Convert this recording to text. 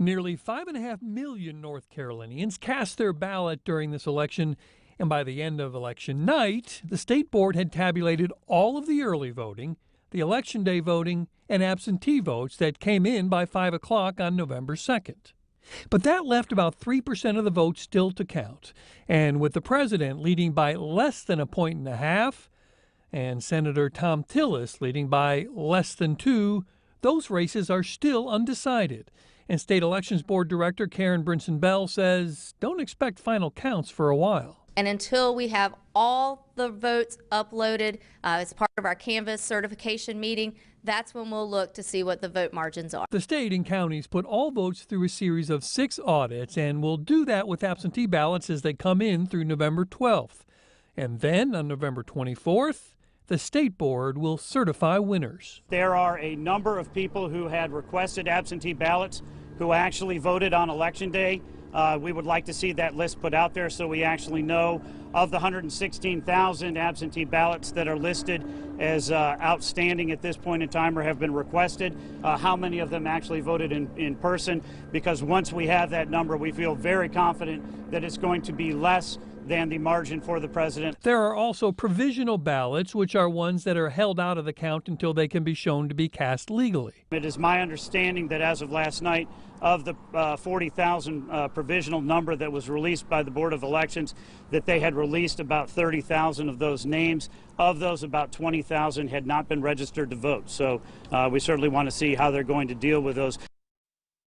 Nearly 5.5 million North Carolinians cast their ballot during this election, and by the end of election night, the state board had tabulated all of the early voting, the election day voting, and absentee votes that came in by 5 o'clock on November 2nd. But that left about 3% of the votes still to count, and with the president leading by less than a point and a half, and Senator Thom Tillis leading by less than 2, those races are still undecided. And State Elections Board Director Karen Brinson-Bell says don't expect final counts for a while. And until we have all the votes uploaded as part of our Canvass certification meeting, that's when we'll look to see what the vote margins are. The state and counties put all votes through a series of 6 audits and will do that with absentee ballots as they come in through November 12th. And then on November 24th, the state board will certify winners. There are a number of people who had requested absentee ballots who actually voted on Election Day. We would like to see that list put out there so we actually know of the 116,000 absentee ballots that are listed as outstanding at this point in time or have been requested, how many of them actually voted in person, because once we have that number, we feel very confident that it's going to be less than the margin for the president. There are also provisional ballots, which are ones that are held out of the count until they can be shown to be cast legally. It is my understanding that as of last night, of the 40,000 provisional number that was released by the Board of Elections, that they had released about 30,000 of those names. Of those, about 20,000 had not been registered to vote. So we certainly want to see how they're going to deal with those.